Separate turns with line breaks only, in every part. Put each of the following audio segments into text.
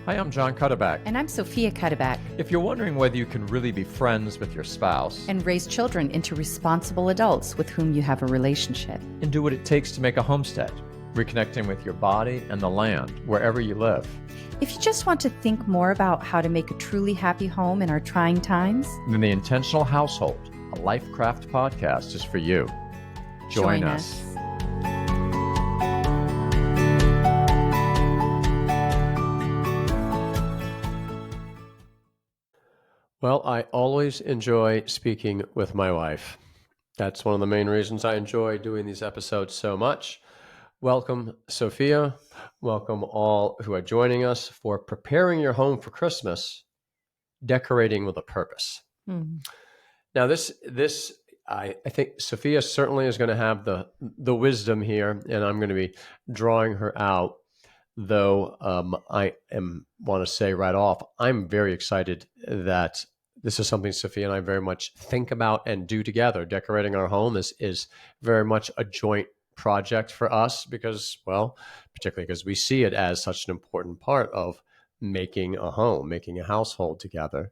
Hi, I'm John Cuddeback.
And I'm Sofia Cuddeback.
If you're wondering whether you can really be friends with your spouse
and raise children into responsible adults with whom you have a relationship,
and do what it takes to make a homestead, reconnecting with your body and the land wherever you live,
if you just want to think more about how to make a truly happy home in our trying times,
then The Intentional Household, a LifeCraft podcast, is for you. Join us.
Well, I always enjoy speaking with my wife. That's one of the main reasons I enjoy doing these episodes so much. Welcome, Sofia. Welcome all who are joining us for Preparing Your Home for Christmas, Decorating with a Purpose. Now, I think Sofia certainly is going to have the wisdom here, and I'm going to be drawing her out. Though I want to say right off, I'm very excited that this is something Sofia and I very much think about and do together. Decorating our home is very much a joint project for us because, well, particularly because we see it as such an important part of making a home, making a household together.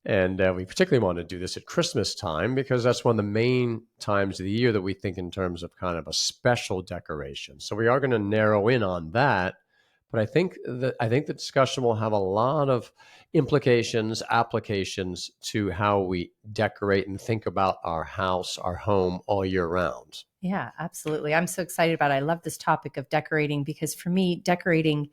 And we particularly want to do this at Christmas time because that's one of the main times of the year that we think in terms of kind of a special decoration. So we are going to narrow in on that. But I think the discussion will have a lot of implications, applications to how we decorate and think about our house, our home all year round.
Yeah, absolutely. I'm so excited about it. I love this topic of decorating because for me, decorating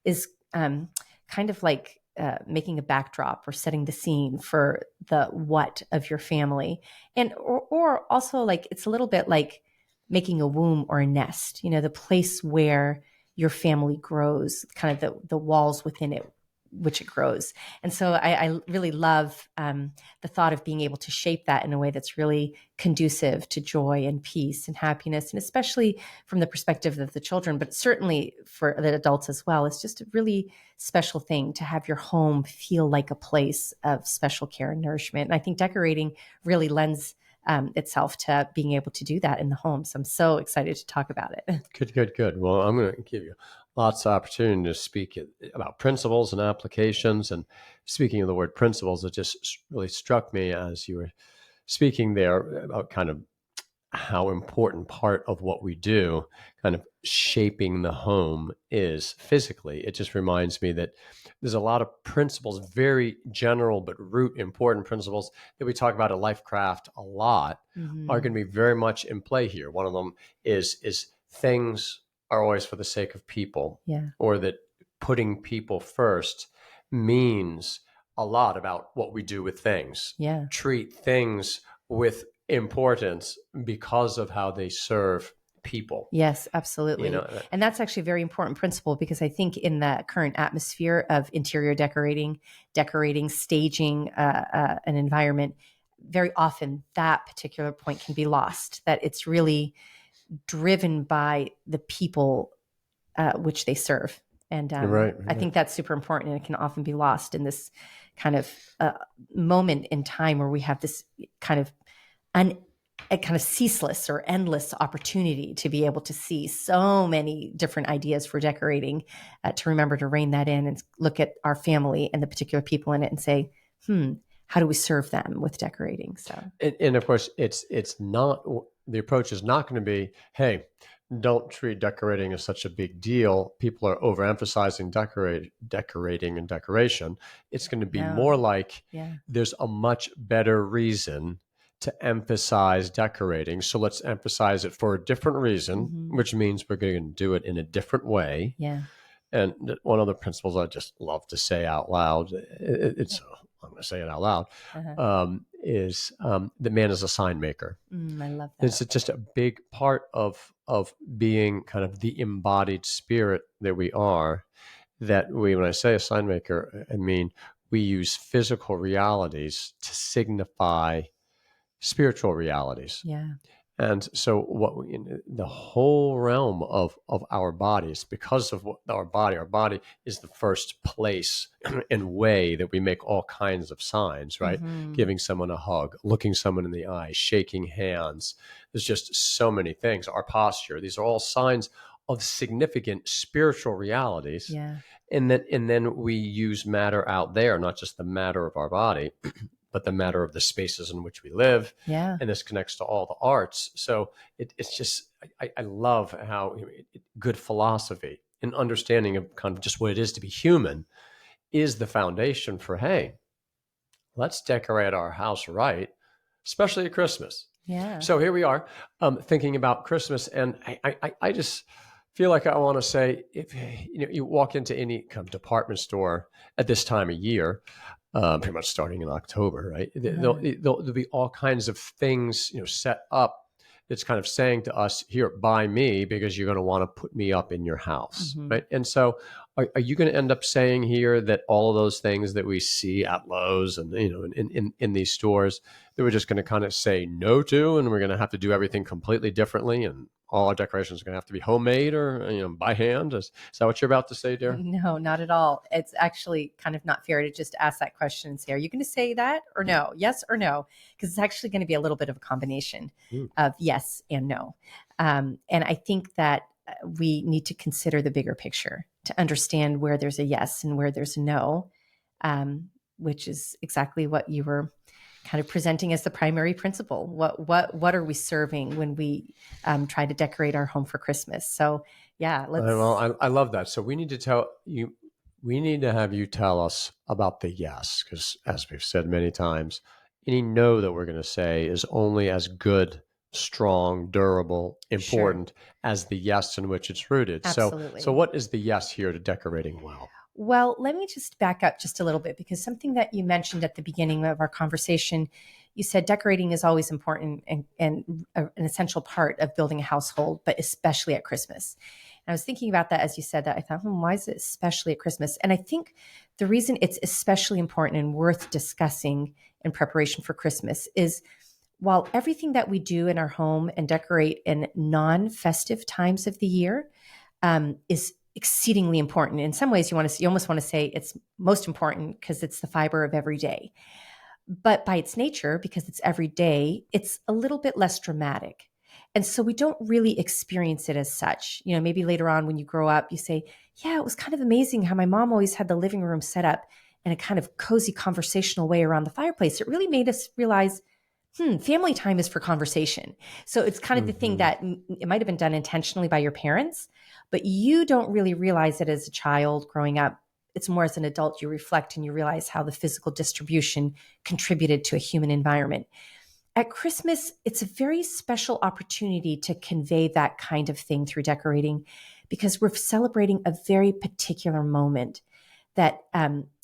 is kind of like making a backdrop or setting the scene for the what of your family. And or also like it's a little bit like making a womb or a nest, the place where your family grows, kind of the walls within it, which it grows. And so I really love the thought of being able to shape that in a way that's really conducive to joy and peace and happiness, and especially from the perspective of the children, but certainly for the adults as well. It's just a really special thing to have your home feel like a place of special care and nourishment. And I think decorating really lends itself to being able to do that in the home. So I'm so excited to talk about it.
Good. Well, I'm going to give you lots of opportunity to speak about principles and applications. And speaking of the word principles, it just really struck me as you were speaking there about kind of how important part of what we do, kind of shaping the home, is physically. It just reminds me that there's a lot of principles, very general but root important principles that we talk about at LifeCraft a lot, are going to be very much in play here. One of them is things are always for the sake of people, or that putting people first means a lot about what we do with things. Treat things with importance because of how they serve people.
Yes, absolutely. And that's actually a very important principle because I think in the current atmosphere of interior decorating, staging an environment, very often that particular point can be lost, that it's really driven by the people which they serve. And
right.
I think that's super important, and it can often be lost in this kind of moment in time where we have this kind of a kind of ceaseless or endless opportunity to be able to see so many different ideas for decorating, to remember to rein that in and look at our family and the particular people in it and say, how do we serve them with decorating? So,
and of course, it's not, the approach is not going to be, hey, don't treat decorating as such a big deal. People are overemphasizing decorating and decoration. It's going to be more like there's a much better reason to emphasize decorating. So let's emphasize it for a different reason, which means we're going to do it in a different way. And one of the principles I just love to say out loud, I'm going to say it out loud, is the man is a sign maker.
I love that.
It's just a big part of being kind of the embodied spirit that we are, that when I say a sign maker, I mean we use physical realities to signify spiritual realities. And so the whole realm of our bodies, because of what our body is the first place and way that we make all kinds of signs, right? Giving someone a hug, looking someone in the eye, shaking hands. There's just so many things. Our posture, these are all signs of significant spiritual realities.
Yeah.
And then we use matter out there, not just the matter of our body, but the matter of the spaces in which we live.
Yeah.
And this connects to all the arts. So it's just, I love how good philosophy and understanding of kind of just what it is to be human is the foundation for, hey, let's decorate our house right, especially at Christmas.
Yeah.
So here we are thinking about Christmas. And I just feel like I want to say, if you walk into any kind of department store at this time of year, pretty much starting in October, right? There'll be all kinds of things, set up that's kind of saying to us, here, buy me because you're going to want to put me up in your house, right? And so are you going to end up saying here that all of those things that we see at Lowe's and, in these stores that we're just going to kind of say no to, and we're going to have to do everything completely differently, and all our decorations are going to have to be homemade or by hand? Is that what you're about to say, dear?
No, not at all. It's actually kind of not fair to just ask that question and say, are you going to say that or no? Yes or no? Because it's actually going to be a little bit of a combination of yes and no. And I think that we need to consider the bigger picture to understand where there's a yes and where there's a no, which is exactly what you were kind of presenting as the primary principle. What are we serving when we try to decorate our home for Christmas? So yeah, let's.
Well, I love that. So we need to have you tell us about the yes, because as we've said many times, any no that we're going to say is only as good, strong, durable, important as the yes in which it's rooted.
Absolutely.
So what is the yes here to decorating well?
Well, let me just back up just a little bit, because something that you mentioned at the beginning of our conversation, you said decorating is always important and an essential part of building a household, but especially at Christmas. And I was thinking about that as you said that. I thought, why is it especially at Christmas? And I think the reason it's especially important and worth discussing in preparation for Christmas is, while everything that we do in our home and decorate in non-festive times of the year is exceedingly important. In some ways, you almost want to say it's most important because it's the fiber of every day. But by its nature, because it's every day, it's a little bit less dramatic. And so we don't really experience it as such. Maybe later on when you grow up, you say, yeah, it was kind of amazing how my mom always had the living room set up in a kind of cozy conversational way around the fireplace. It really made us realize, family time is for conversation. So it's kind of the thing that it might have been done intentionally by your parents, but you don't really realize it as a child growing up. It's more as an adult, you reflect and you realize how the physical distribution contributed to a human environment. At Christmas, it's a very special opportunity to convey that kind of thing through decorating, because we're celebrating a very particular moment that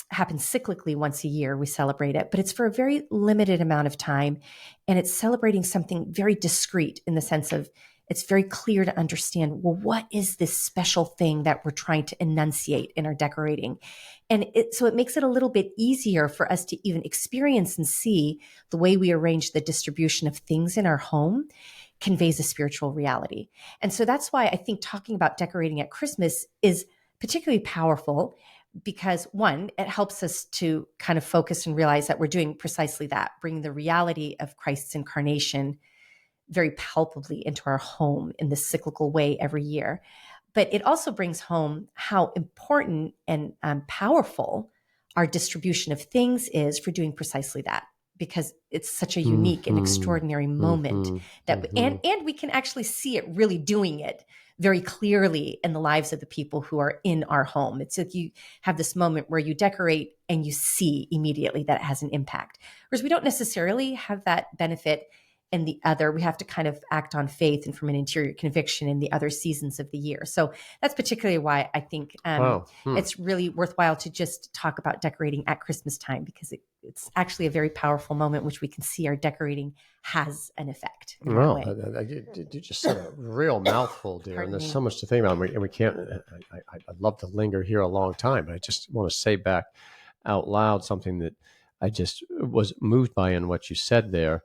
happens cyclically once a year. We celebrate it, but it's for a very limited amount of time. And it's celebrating something very discrete in the sense of it's very clear to understand, well, what is this special thing that we're trying to enunciate in our decorating? And so it makes it a little bit easier for us to even experience and see the way we arrange the distribution of things in our home conveys a spiritual reality. And so that's why I think talking about decorating at Christmas is particularly powerful, because one, it helps us to kind of focus and realize that we're doing precisely that, bringing the reality of Christ's incarnation very palpably into our home in this cyclical way every year. But it also brings home how important and powerful our distribution of things is for doing precisely that, because it's such a unique and extraordinary moment that, and we can actually see it really doing it very clearly in the lives of the people who are in our home. It's like you have this moment where you decorate and you see immediately that it has an impact. Whereas we don't necessarily have that benefit in the other. We have to kind of act on faith and from an interior conviction in the other seasons of the year. So that's particularly why I think it's really worthwhile to just talk about decorating at Christmas time, because it's actually a very powerful moment which we can see our decorating has an effect.
Well, you just said a real mouthful, dear, and there's so much to think about. And we can't. I'd love to linger here a long time, but I just want to say back out loud something that I just was moved by in what you said there.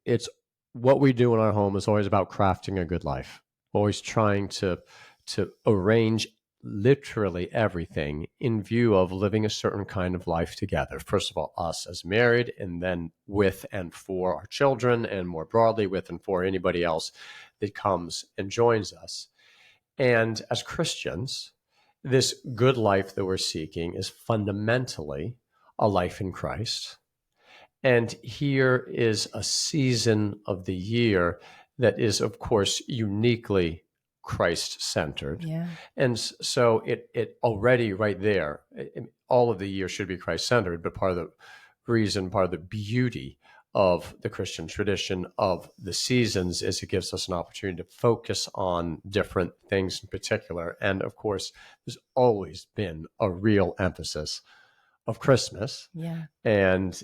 It's what we do in our home is always about crafting a good life. Always trying to arrange literally everything in view of living a certain kind of life together. First of all, us as married, and then with and for our children, and more broadly with and for anybody else that comes and joins us. And as Christians, this good life that we're seeking is fundamentally a life in Christ. And here is a season of the year that is, of course, uniquely Christ-centered.
Yeah.
And so it already right there, all of the year should be Christ-centered, but part of the reason, part of the beauty of the Christian tradition of the seasons is it gives us an opportunity to focus on different things in particular. And of course, there's always been a real emphasis of Christmas,
Yeah.
and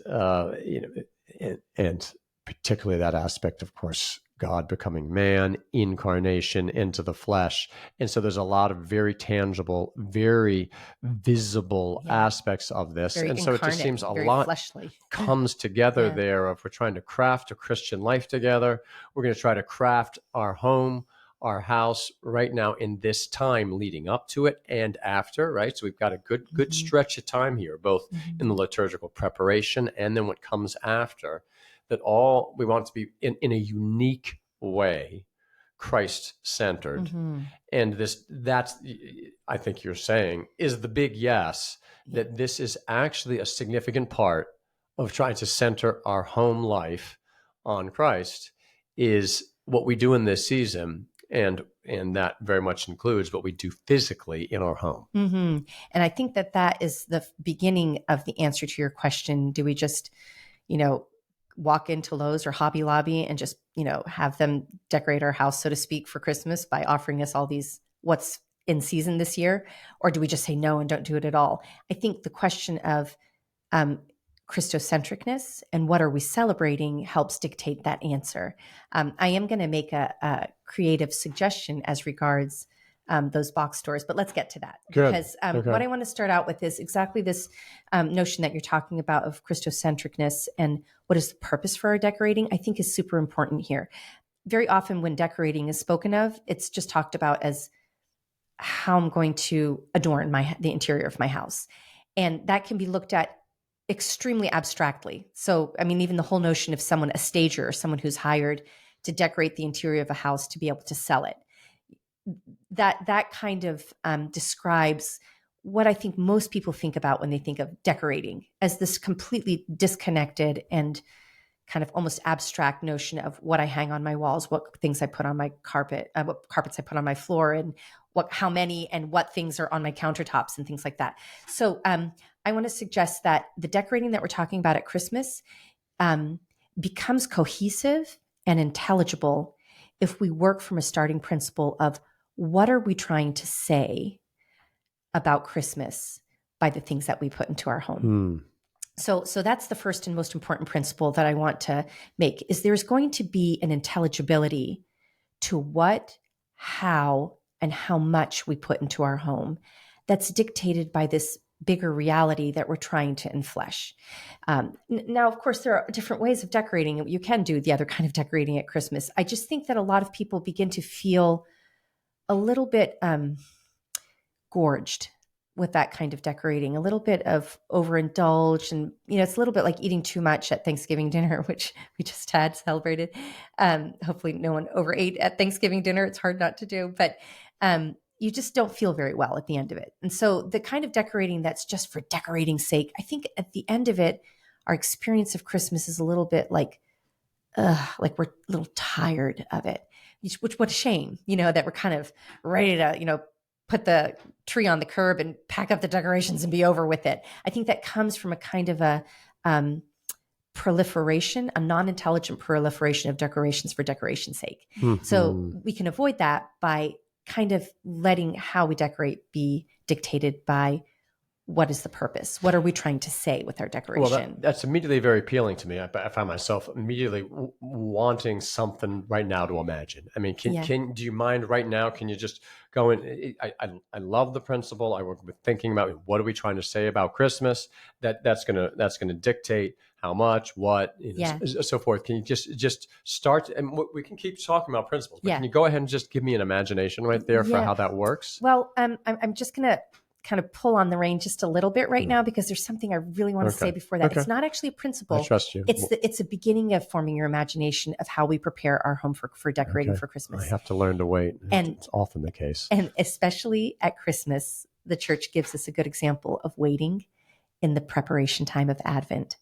and particularly that aspect, of course, God becoming man, incarnation into the flesh, and so there's a lot of very tangible, very visible aspects of this,
Very
and so it just
incarnate,
seems a
very
lot
fleshly.
comes together
Yeah.
there. If we're trying to craft a Christian life together, we're going to try to craft our home, our house right now in this time leading up to it and after, right? So we've got a good stretch of time here, both in the liturgical preparation and then what comes after, that all we want to be in a unique way Christ-centered. And that's, I think you're saying, is the big yes, that this is actually a significant part of trying to center our home life on Christ, is what we do in this season. And that very much includes what we do physically in our home.
And I think that is the beginning of the answer to your question. Do we just, walk into Lowe's or Hobby Lobby and just, have them decorate our house, so to speak, for Christmas by offering us all these what's in season this year? Or do we just say no and don't do it at all? I think the question of Christocentricness and what are we celebrating helps dictate that answer. I am going to make a creative suggestion as regards those box stores, but let's get to that.
Good.
Because
Okay.
what I want to start out with is exactly this notion that you're talking about of Christocentricness and what is the purpose for our decorating, I think is super important here. Very often when decorating is spoken of, it's just talked about as how I'm going to adorn the interior of my house. And that can be looked at extremely abstractly. So, I mean, even the whole notion of a stager, or someone who's hired to decorate the interior of a house to be able to sell it, that kind of describes what I think most people think about when they think of decorating, as this completely disconnected and kind of almost abstract notion of what I hang on my walls, what things I put on my carpet, what carpets I put on my floor, and how many and what things are on my countertops and things like that. So I want to suggest that the decorating that we're talking about at Christmas becomes cohesive and intelligible if we work from a starting principle of what are we trying to say about Christmas by the things that we put into our home. So that's the first and most important principle that I want to make, is there's going to be an intelligibility to what, how, and how much we put into our home that's dictated by this bigger reality that we're trying to enflesh. Now, of course, there are different ways of decorating. You can do the other kind of decorating at Christmas. I just think that a lot of people begin to feel a little bit gorged with that kind of decorating, a little bit of overindulged. And, it's a little bit like eating too much at Thanksgiving dinner, which we just had celebrated. Hopefully no one overate at Thanksgiving dinner. It's hard not to do, but you just don't feel very well at the end of it. And so the kind of decorating that's just for decorating's sake, I think at the end of it, our experience of Christmas is a little bit like we're a little tired of it, which what a shame, that we're kind of ready to, put the tree on the curb and pack up the decorations and be over with it. I think that comes from a kind of a proliferation, a non-intelligent proliferation of decorations for decoration's sake. So we can avoid that by kind of letting how we decorate be dictated by what is the purpose? What are we trying to say with our decoration?
Well, that's immediately very appealing to me. I find myself immediately wanting something right now to imagine. I mean, do you mind right now? Can you just go in? I love the principle. I work with thinking about what are we trying to say about Christmas. That's gonna dictate how much, what, so forth. Can you just start? And we can keep talking about principles. But can you go ahead and just give me an imagination right there for how that works?
Well, I'm just gonna kind of pull on the rein just a little bit right now, because there's something I really want to say before that.
Okay.
It's not actually a principle.
I trust you.
It's a beginning of forming your imagination of how we prepare our home for decorating for Christmas.
I have to learn to wait.
And
it's often the case.
And especially at Christmas, the church gives us a good example of waiting in the preparation time of Advent.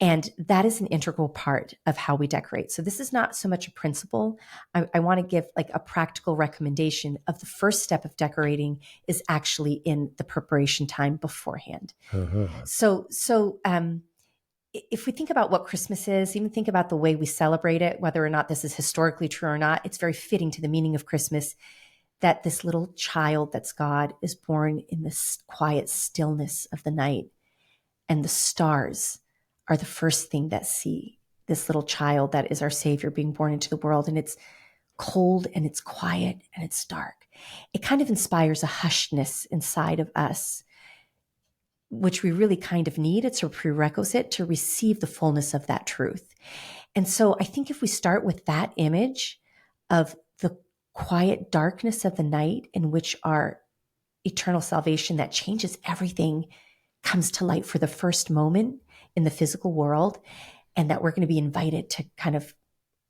And that is an integral part of how we decorate. So this is not so much a principle. I want to give like a practical recommendation of the first step of decorating is actually in the preparation time beforehand. So if we think about what Christmas is, even think about the way we celebrate it, whether or not this is historically true or not, it's very fitting to the meaning of Christmas that this little child that's God is born in this quiet stillness of the night. And the stars are the first thing that see this little child that is our Savior being born into the world. And it's cold and it's quiet and it's dark. It kind of inspires a hushedness inside of us, which we really kind of need. It's a prerequisite to receive the fullness of that truth. And so I think if we start with that image of the quiet darkness of the night in which our eternal salvation that changes everything comes to light for the first moment in the physical world, and that we're going to be invited to kind of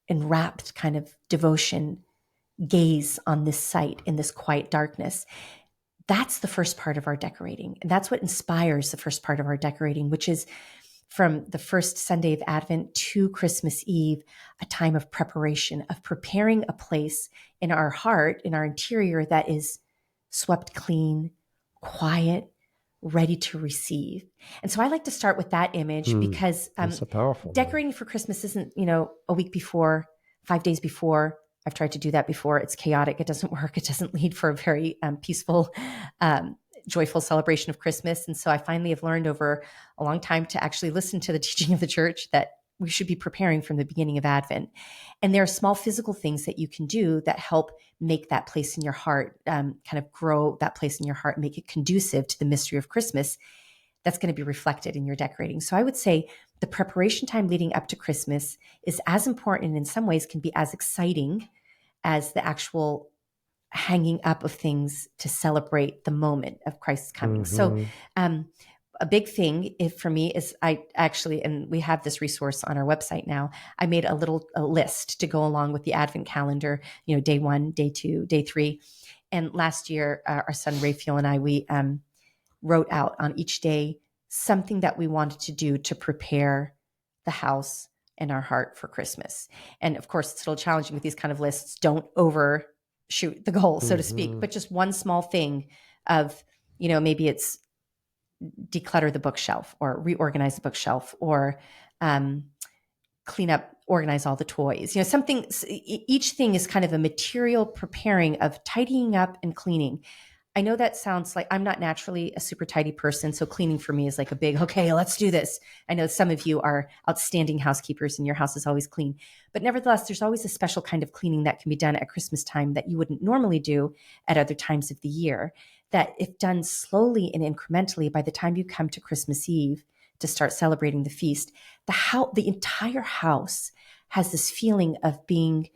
enwrapped kind of devotion, gaze on this sight in this quiet darkness. That's the first part of our decorating. And that's what inspires the first part of our decorating, which is from the first Sunday of Advent to Christmas Eve, a time of preparation, of preparing a place in our heart, in our interior that is swept clean, quiet, ready to receive. And so I like to start with that image because
that's a powerful
decorating for Christmas isn't, a week before, 5 days before. I've tried to do that before. It's chaotic. It doesn't work. It doesn't lead for a very peaceful, joyful celebration of Christmas. And so I finally have learned over a long time to actually listen to the teaching of the church that we should be preparing from the beginning of Advent. And there are small physical things that you can do that help make that place in your heart, kind of grow that place in your heart, make it conducive to the mystery of Christmas. That's going to be reflected in your decorating. So I would say the preparation time leading up to Christmas is as important, and in some ways can be as exciting as the actual hanging up of things to celebrate the moment of Christ's coming. So a big thing for me is I actually, and we have this resource on our website now, I made a list to go along with the Advent calendar, day 1, day 2, day 3. And last year, our son Raphael and I, we wrote out on each day something that we wanted to do to prepare the house and our heart for Christmas. And of course, it's a little challenging with these kind of lists. Don't overshoot the goal, so to speak, but just one small thing of, maybe it's declutter the bookshelf or reorganize the bookshelf or clean up, organize all the toys. Something, each thing is kind of a material preparing of tidying up and cleaning. I know that sounds like I'm not naturally a super tidy person. So cleaning for me is like a big, okay, let's do this. I know some of you are outstanding housekeepers and your house is always clean, but nevertheless, there's always a special kind of cleaning that can be done at Christmas time that you wouldn't normally do at other times of the year, that if done slowly and incrementally, by the time you come to Christmas Eve to start celebrating the feast, the entire house has this feeling of being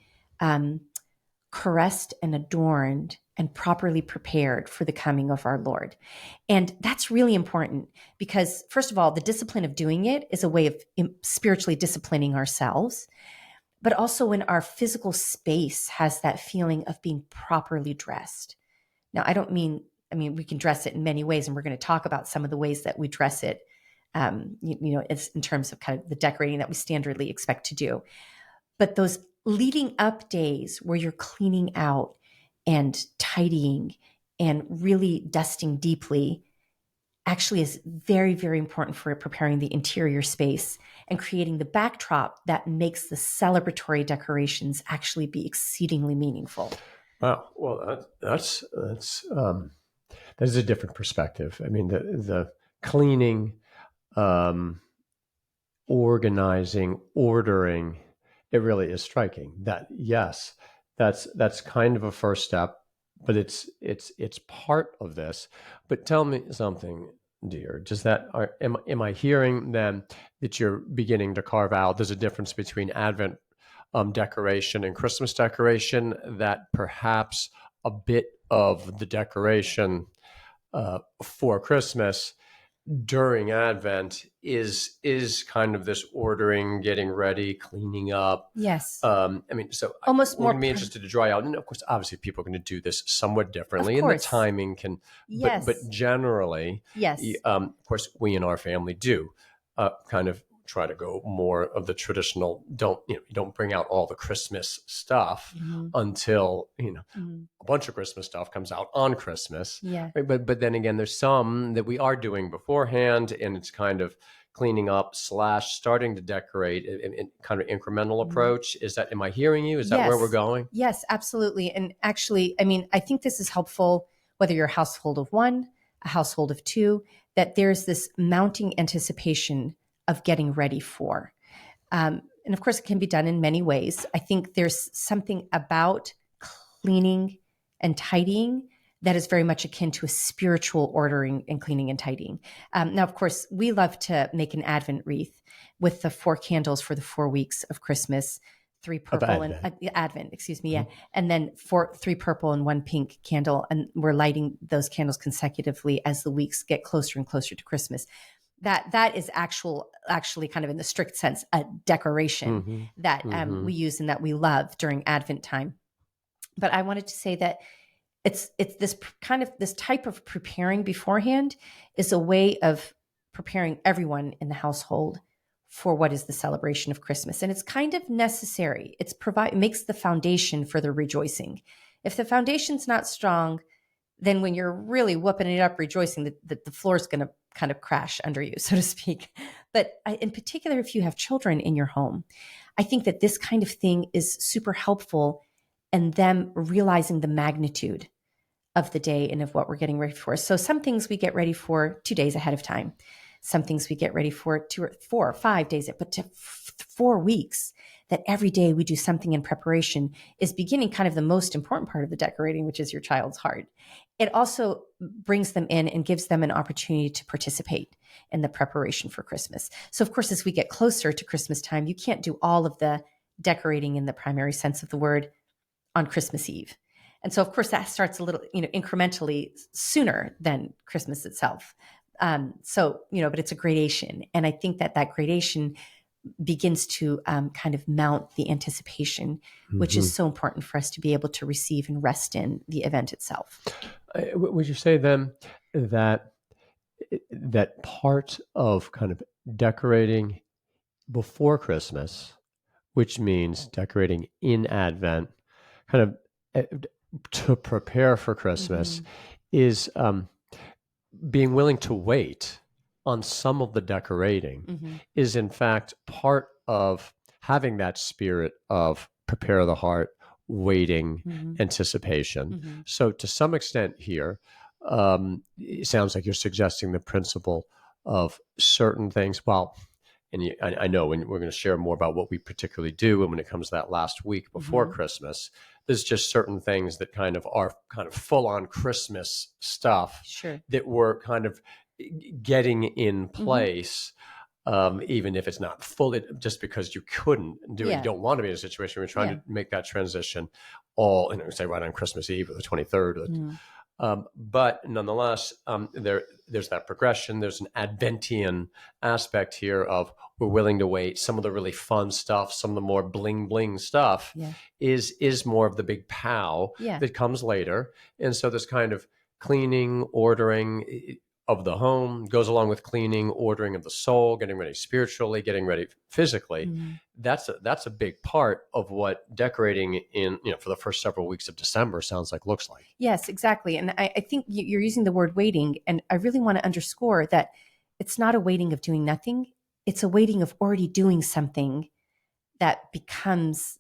caressed and adorned and properly prepared for the coming of our Lord. And that's really important because, first of all, the discipline of doing it is a way of spiritually disciplining ourselves, but also when our physical space has that feeling of being properly dressed. Now, we can dress it in many ways, and we're going to talk about some of the ways that we dress it, it's in terms of kind of the decorating that we standardly expect to do. But those leading up days where you're cleaning out and tidying and really dusting deeply actually is very, very important for preparing the interior space and creating the backdrop that makes the celebratory decorations actually be exceedingly meaningful.
Wow. Well, that is a different perspective. I mean, the cleaning, organizing, ordering, it really is striking that, yes, that's kind of a first step, but it's part of this. But tell me something, dear. Am I hearing then that you're beginning to carve out? There's a difference between Advent decoration and Christmas decoration. That perhaps a bit of the decoration for Christmas during Advent is kind of this ordering, getting ready, cleaning up.
Yes.
So
Almost
we're
more
going to be interested to dry out. And of course, obviously, people are going to do this somewhat differently,
Of
and the
course.
timing can.
Yes.
But generally,
Yes.
of course, we in our family do kind of try to go more of the traditional. You don't bring out all the Christmas stuff until a bunch of Christmas stuff comes out on Christmas.
Yeah.
Right? But then again, there's some that we are doing beforehand, and it's kind of cleaning up / starting to decorate in kind of incremental approach. Am I hearing you? Is that where we're going?
Yes, absolutely. And actually, I think this is helpful whether you're a household of one, a household of two, that there's this mounting anticipation of getting ready for. And of course, it can be done in many ways. I think there's something about cleaning and tidying that is very much akin to a spiritual ordering and cleaning and tidying. Now, of course, we love to make an Advent wreath with the 4 candles for the 4 weeks of Christmas, 3 purple and Advent, excuse me. Yeah. And then 3 purple and 1 pink candle. And we're lighting those candles consecutively as the weeks get closer and closer to Christmas. That is actually kind of in the strict sense, a decoration that we use and that we love during Advent time. But I wanted to say that it's this type of preparing beforehand is a way of preparing everyone in the household for what is the celebration of Christmas. And it's kind of necessary. It makes the foundation for the rejoicing. If the foundation's not strong, then when you're really whooping it up, rejoicing, the floor is going to kind of crash under you, so to speak. But in particular, if you have children in your home, I think that this kind of thing is super helpful in them realizing the magnitude of the day and of what we're getting ready for. So some things we get ready for 2 days ahead of time. Some things we get ready for 2 or 4 or 5 days, but to 4 weeks, that every day we do something in preparation is beginning kind of the most important part of the decorating, which is your child's heart. It also brings them in and gives them an opportunity to participate in the preparation for Christmas. So of course, as we get closer to Christmas time, you can't do all of the decorating in the primary sense of the word on Christmas Eve. And so of course that starts a little, incrementally sooner than Christmas itself. But it's a gradation. And I think that gradation begins to kind of mount the anticipation, which is so important for us to be able to receive and rest in the event itself.
Would you say then that part of kind of decorating before Christmas, which means decorating in Advent, kind of to prepare for Christmas, is being willing to wait on some of the decorating is in fact part of having that spirit of prepare the heart, waiting, anticipation. So to some extent here, it sounds like you're suggesting the principle of certain things. Well, and I know we're going to share more about what we particularly do, and when it comes to that last week before Christmas, there's just certain things that kind of are kind of full on Christmas stuff that we're kind of getting in place, even if it's not fully, just because you couldn't do it. You don't want to be in a situation where you're trying to make that transition all, say right on Christmas Eve or the 23rd. But nonetheless, there's that progression. There's an Adventian aspect here of we're willing to wait. Some of the really fun stuff, some of the more bling bling stuff is more of the big pow that comes later. And so this kind of cleaning, ordering of the home goes along with cleaning, ordering of the soul, getting ready spiritually, getting ready physically. That's a big part of what decorating for the first several weeks of December sounds like, looks like.
Yes, exactly. And I think you're using the word waiting, and I really want to underscore that it's not a waiting of doing nothing. It's a waiting of already doing something that becomes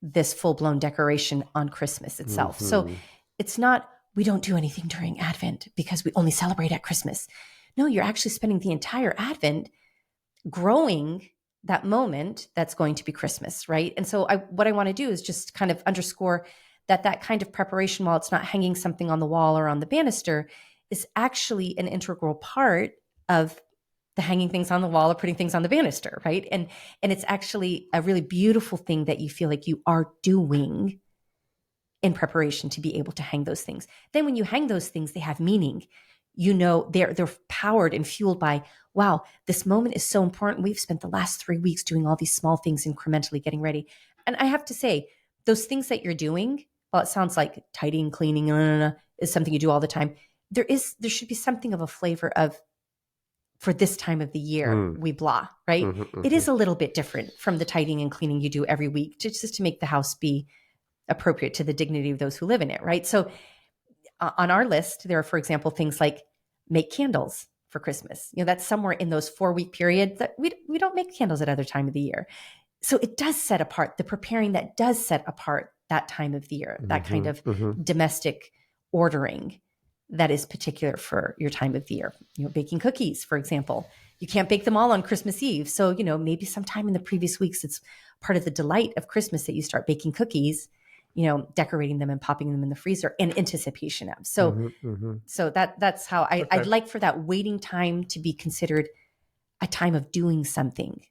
this full-blown decoration on Christmas itself. So it's not, we don't do anything during Advent because we only celebrate at Christmas. No, you're actually spending the entire Advent growing that moment that's going to be Christmas, right? And so what I want to do is just kind of underscore that kind of preparation, while it's not hanging something on the wall or on the banister, is actually an integral part of the hanging things on the wall or putting things on the banister, right? And it's actually a really beautiful thing that you feel like you are doing in preparation to be able to hang those things. Then when you hang those things, they have meaning. they're powered and fueled by, wow, this moment is so important. We've spent the last 3 weeks doing all these small things incrementally getting ready. And I have to say, those things that you're doing, well, it sounds like tidying, cleaning, is something you do all the time. There should be something of a flavor of, for this time of the year, we blah, right? It is a little bit different from the tidying and cleaning you do every week, just to make the house be appropriate to the dignity of those who live in it, right? So on our list, there are, for example, things like make candles for Christmas. That's somewhere in those 4-week periods that we don't make candles at other time of the year. So it does set apart, the preparing that does set apart that time of the year, that kind of domestic ordering that is particular for your time of the year. Baking cookies, for example. You can't bake them all on Christmas Eve. So, maybe sometime in the previous weeks, it's part of the delight of Christmas that you start baking cookies, decorating them and popping them in the freezer in anticipation of. So, so that's how I'd like for that waiting time to be considered a time of doing something,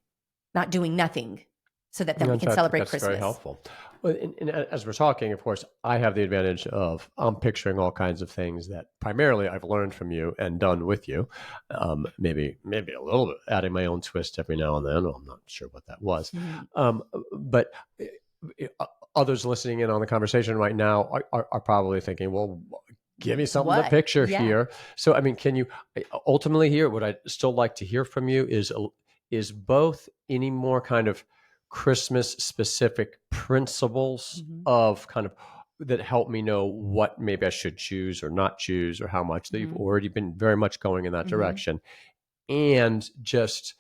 not doing nothing, so that then we can celebrate Christmas.
That's very helpful. Well, and as we're talking, of course, I have the advantage of I'm picturing all kinds of things that primarily I've learned from you and done with you. Maybe a little bit adding my own twist every now and then. I'm not sure what that was. But others listening in on the conversation right now are probably thinking, well, give me something to picture here. So, I mean, can you ultimately here, what I'd still like to hear from you is both any more kind of Christmas specific principles of kind of that help me know what maybe I should choose or not choose, or how much that you've already been very much going in that direction, and just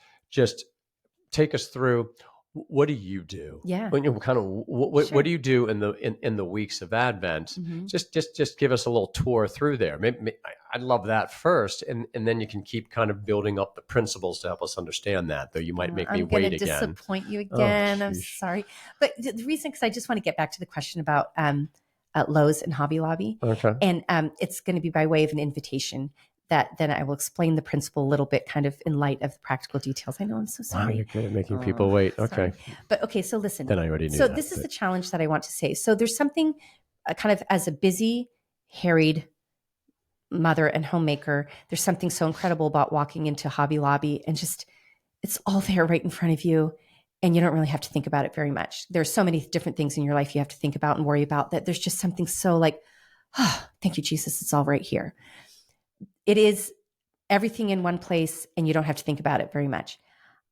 take us through, what do you do? When you kind of what do you do in the weeks of Advent? Just give us a little tour through there. Maybe I'd love that first, and then you can keep kind of building up the principles to help us understand that. Though you might make me wait again.
I'm going to disappoint you again. I'm sorry, but the reason, because I just want to get back to the question about Lowe's and Hobby Lobby, and it's going to be by way of an invitation. That then I will explain the principle a little bit, kind of in light of the practical details. I know, I'm so sorry.
Wow, you're good at making people wait. Okay.
But okay, so listen.
Then I already knew
So
that,
this is the challenge that I want to say. So there's something kind of, as a busy, harried mother and homemaker, there's something so incredible about walking into Hobby Lobby and just, it's all there right in front of you. And you don't really have to think about it very much. There's so many different things in your life you have to think about and worry about, that there's just something so like, oh, thank you, Jesus. It's all right here. It is everything in one place, and you don't have to think about it very much.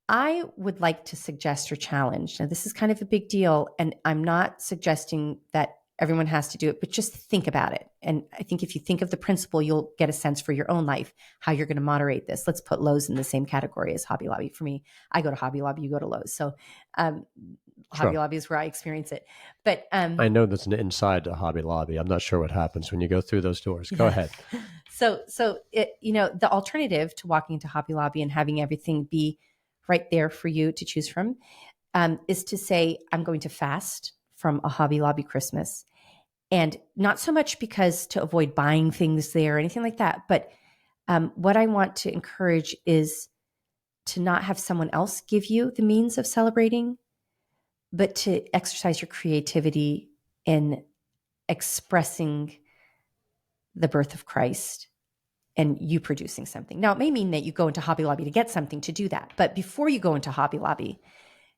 I would like to suggest or challenge. Now, this is kind of a big deal, and I'm not suggesting that everyone has to do it, but just think about it. And I think if you think of the principle, you'll get a sense for your own life, how you're going to moderate this. Let's put Lowe's in the same category as Hobby Lobby. For me, I go to Hobby Lobby, you go to Lowe's. So Hobby Lobby is where I experience it. But
I know that's an inside to Hobby Lobby. I'm not sure what happens when you go through those doors. Go ahead.
So it, the alternative to walking into Hobby Lobby and having everything be right there for you to choose from is to say, I'm going to fast from a Hobby Lobby Christmas. And not so much because to avoid buying things there or anything like that, but what I want to encourage is to not have someone else give you the means of celebrating, but to exercise your creativity in expressing the birth of Christ and you producing something. Now, it may mean that you go into Hobby Lobby to get something to do that, but before you go into Hobby Lobby,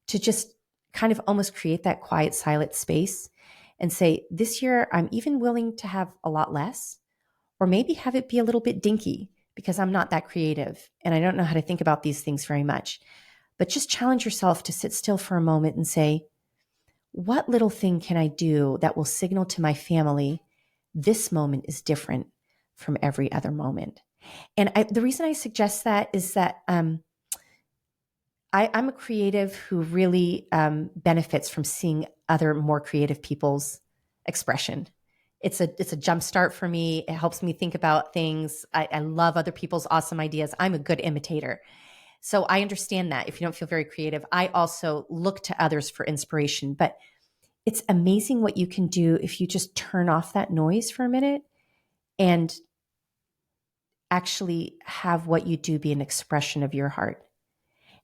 to just kind of almost create that quiet, silent space and say, this year, I'm even willing to have a lot less, or maybe have it be a little bit dinky because I'm not that creative and I don't know how to think about these things very much. But just challenge yourself to sit still for a moment and say, what little thing can I do that will signal to my family this moment is different from every other moment? And the reason I suggest that is that I'm a creative who really benefits from seeing other more creative people's expression. It's a jumpstart for me. It helps me think about things. I love other people's awesome ideas. I'm a good imitator. So I understand that if you don't feel very creative, I also look to others for inspiration. But it's amazing what you can do if you just turn off that noise for a minute and actually have what you do be an expression of your heart.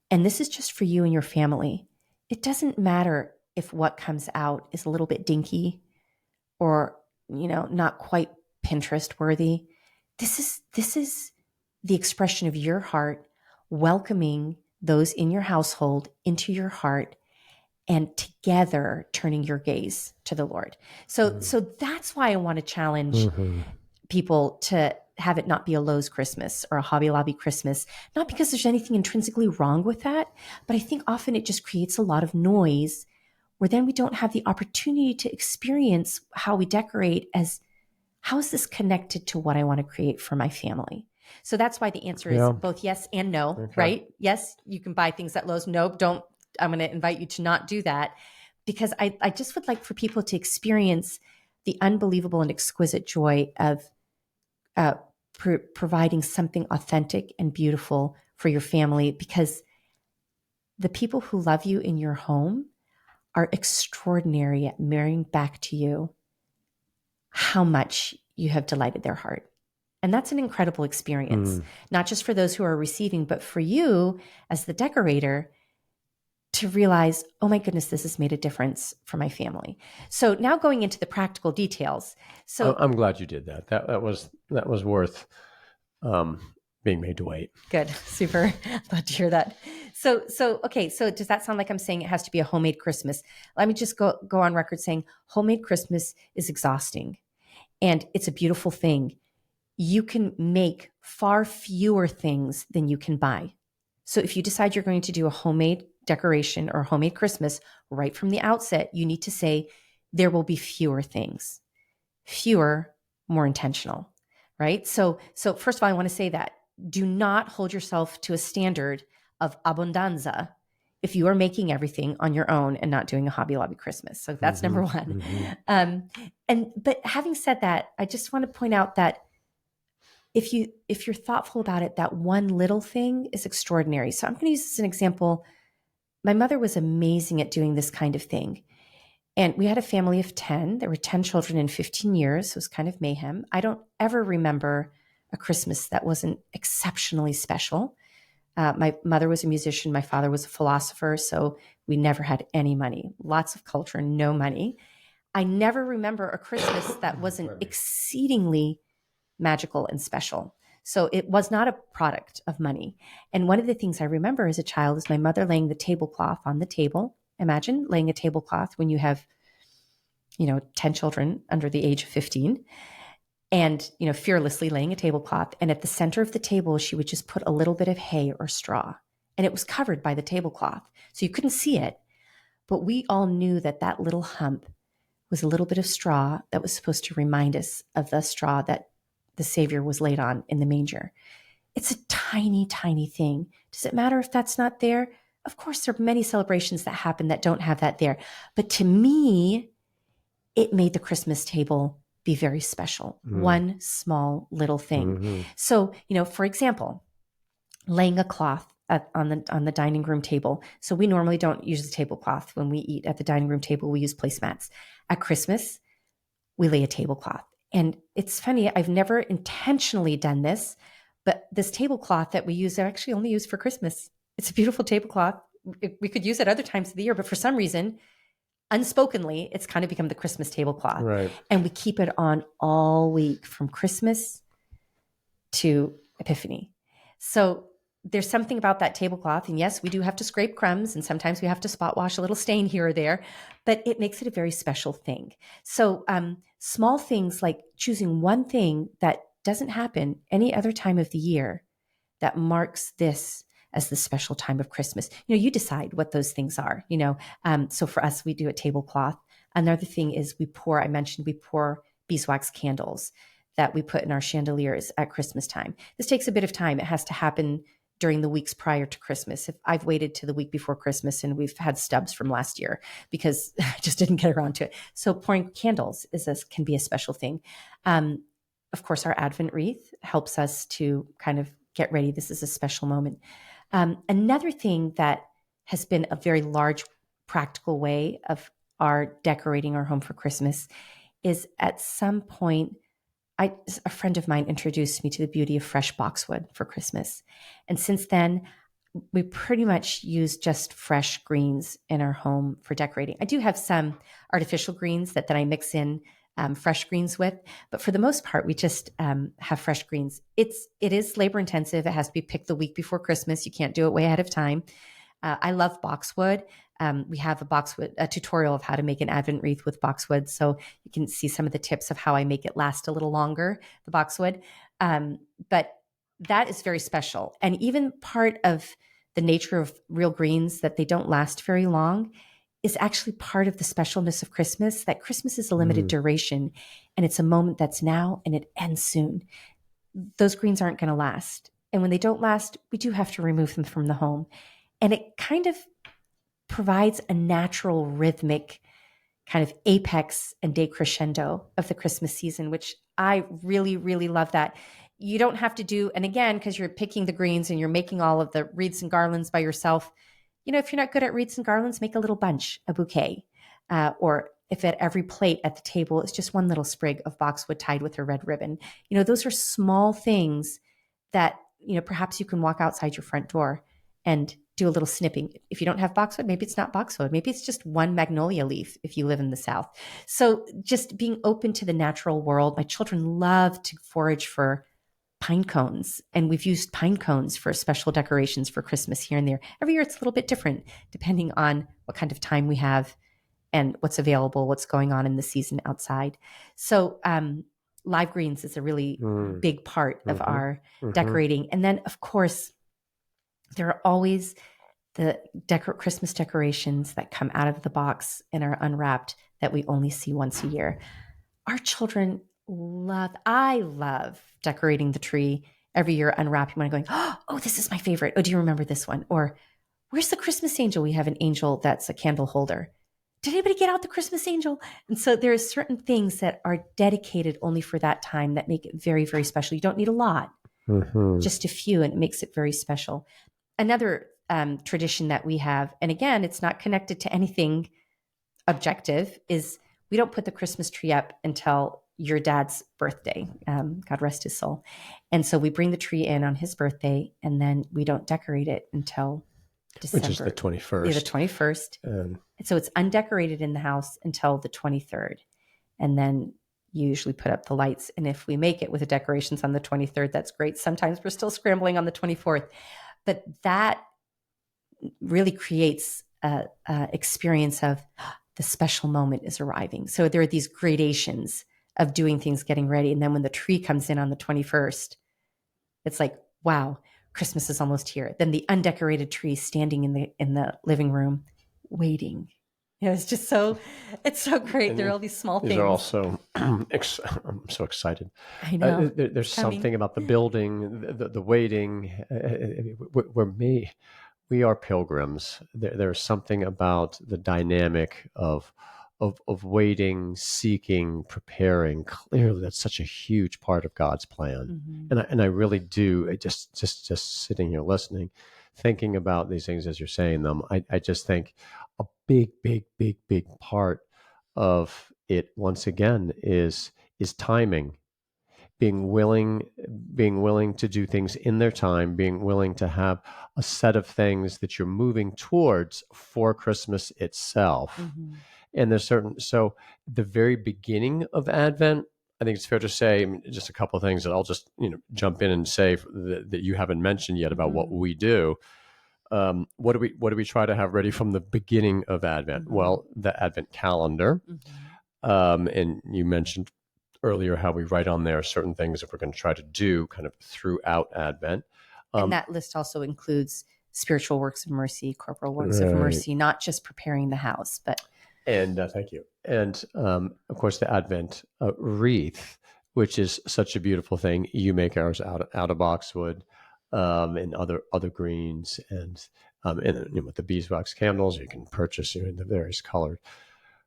And this is just for you and your family. It doesn't matter if what comes out is a little bit dinky or, not quite Pinterest worthy. this is the expression of your heart welcoming those in your household into your heart and together turning your gaze to the Lord. So that's why I want to challenge people to have it not be a Lowe's Christmas or a Hobby Lobby Christmas, not because there's anything intrinsically wrong with that, but I think often it just creates a lot of noise where then we don't have the opportunity to experience how we decorate as, how is this connected to what I want to create for my family? So that's why the answer is both yes and no, right? Yes, you can buy things at Lowe's. No, don't. I'm going to invite you to not do that, because I just would like for people to experience the unbelievable and exquisite joy of providing something authentic and beautiful for your family, because the people who love you in your home are extraordinary at mirroring back to you how much you have delighted their heart. And that's an incredible experience, not just for those who are receiving, but for you as the decorator to realize, oh my goodness, this has made a difference for my family. So now going into the practical details. So
I'm glad you did that. That was worth being made to wait.
Good. Super. Glad to hear that. So okay. So does that sound like I'm saying it has to be a homemade Christmas? Let me just go on record saying homemade Christmas is exhausting and it's a beautiful thing. You can make far fewer things than you can buy. So if you decide you're going to do a homemade decoration or a homemade Christmas right from the outset, you need to say there will be fewer things, fewer, more intentional, right? So first of all, I want to say that do not hold yourself to a standard of abundanza if you are making everything on your own and not doing a Hobby Lobby Christmas. So that's number one. But having said that, I just want to point out that if you're thoughtful about it, that one little thing is extraordinary. So I'm going to use this as an example. My mother was amazing at doing this kind of thing. And we had a family of 10. There were 10 children in 15 years. So it was kind of mayhem. I don't ever remember a Christmas that wasn't exceptionally special. My mother was a musician. My father was a philosopher. So we never had any money, lots of culture, no money. I never remember a Christmas that wasn't exceedingly magical and special. So it was not a product of money. And one of the things I remember as a child is my mother laying the tablecloth on the table. Imagine laying a tablecloth when you have, 10 children under the age of 15 and, fearlessly laying a tablecloth. And at the center of the table, she would just put a little bit of hay or straw, and it was covered by the tablecloth. So you couldn't see it, but we all knew that that little hump was a little bit of straw that was supposed to remind us of the straw that the Savior was laid on in the manger. It's a tiny, tiny thing. Does it matter if that's not there? Of course, there are many celebrations that happen that don't have that there. But to me, it made the Christmas table be very special. One small little thing. So, for example, laying a cloth on the dining room table. So we normally don't use the tablecloth when we eat at the dining room table. We use placemats. At Christmas, we lay a tablecloth. And it's funny, I've never intentionally done this, but this tablecloth that we use, I actually only use for Christmas. It's a beautiful tablecloth. We could use it other times of the year, but for some reason, unspokenly, it's kind of become the Christmas tablecloth.
Right.
And we keep it on all week from Christmas to Epiphany. So there's something about that tablecloth. And yes, we do have to scrape crumbs and sometimes we have to spot wash a little stain here or there, but it makes it a very special thing. So small things like choosing one thing that doesn't happen any other time of the year that marks this as the special time of Christmas. You decide what those things are, So for us, we do a tablecloth. Another thing is we pour beeswax candles that we put in our chandeliers at Christmas time. This takes a bit of time. It has to happen during the weeks prior to Christmas. If I've waited to the week before Christmas and we've had stubs from last year because I just didn't get around to it. So pouring candles can be a special thing. Of course, our Advent wreath helps us to kind of get ready. This is a special moment. Another thing that has been a very large practical way of our decorating our home for Christmas is at some point, a friend of mine introduced me to the beauty of fresh boxwood for Christmas. And since then, we pretty much use just fresh greens in our home for decorating. I do have some artificial greens that I mix in fresh greens with. But for the most part, we just have fresh greens. It is labor intensive. It has to be picked the week before Christmas. You can't do it way ahead of time. I love boxwood. We have a tutorial of how to make an Advent wreath with boxwood. So you can see some of the tips of how I make it last a little longer, the boxwood. But that is very special. And even part of the nature of real greens, that they don't last very long, is actually part of the specialness of Christmas, that Christmas is a limited duration and it's a moment that's now and it ends soon. Those greens aren't going to last. And when they don't last, we do have to remove them from the home. And it kind of provides a natural rhythmic kind of apex and decrescendo of the Christmas season, which I really, really love that. You don't have to do, and again, because you're picking the greens and you're making all of the wreaths and garlands by yourself, if you're not good at wreaths and garlands, make a little bunch, a bouquet. Or if at every plate at the table is just one little sprig of boxwood tied with a red ribbon. Those are small things that, perhaps you can walk outside your front door and do a little snipping. If you don't have boxwood, maybe it's not boxwood. Maybe it's just one magnolia leaf if you live in the South. So just being open to the natural world. My children love to forage for pine cones, and we've used pine cones for special decorations for Christmas here and there. Every year it's a little bit different depending on what kind of time we have and what's available, what's going on in the season outside. So live greens is a really big part of our decorating. And then, of course, there are always the Christmas decorations that come out of the box and are unwrapped that we only see once a year. Our children I love decorating the tree every year, unwrapping one and going, oh, this is my favorite. Oh, do you remember this one? Or where's the Christmas angel? We have an angel that's a candle holder. Did anybody get out the Christmas angel? And so there are certain things that are dedicated only for that time that make it very, very special. You don't need a lot, just a few, and it makes it very special. Another tradition that we have, and again, it's not connected to anything objective, is we don't put the Christmas tree up until your dad's birthday, God rest his soul. And so we bring the tree in on his birthday, and then we don't decorate it until December.
Which is the 21st.
Yeah, the 21st. And so it's undecorated in the house until the 23rd. And then you usually put up the lights. And if we make it with the decorations on the 23rd, that's great. Sometimes we're still scrambling on the 24th. But that really creates an experience of the special moment is arriving. So there are these gradations of doing things, getting ready. And then when the tree comes in on the 21st, it's like, wow, Christmas is almost here. Then the undecorated tree standing in the living room waiting. It's just it's so great. There are all these small things.
These are also, I'm so excited.
I know.
There's something about the building, the waiting. We are pilgrims. There's something about the dynamic of waiting, seeking, preparing. Clearly, that's such a huge part of God's plan, and I really do. Just sitting here listening, thinking about these things as you're saying them. I just think a big part of it once again is timing. Being willing to do things in their time, being willing to have a set of things that you're moving towards for Christmas itself. And there's so the very beginning of Advent, I think it's fair to say, just a couple of things that I'll just jump in and say that you haven't mentioned yet about what we do. What do we try to have ready from the beginning of Advent? Well, the Advent calendar, and you mentioned earlier how we write on there certain things that we're going to try to do kind of throughout Advent.
And that list also includes spiritual works of mercy, corporal works of mercy, not just preparing the house, but...
And thank you. And of course, the Advent wreath, which is such a beautiful thing. You make ours out of boxwood and other greens, and with the beeswax candles, you can purchase the various colored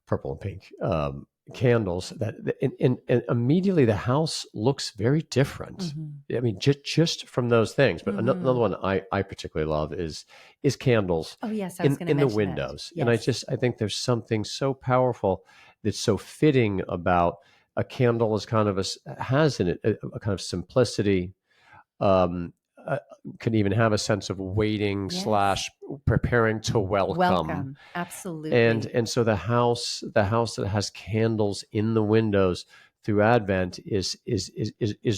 purple and pink candles. And immediately the house looks very different. I mean, just from those things. But another one I particularly love is candles.
Oh yes, I was going to mention
in the windows.
That. Yes.
And I think there's something so powerful that's so fitting about a candle has in it a kind of simplicity, can even have a sense of waiting
Yes.
/ preparing to welcome.
Absolutely.
And so the house that has candles in the windows through Advent is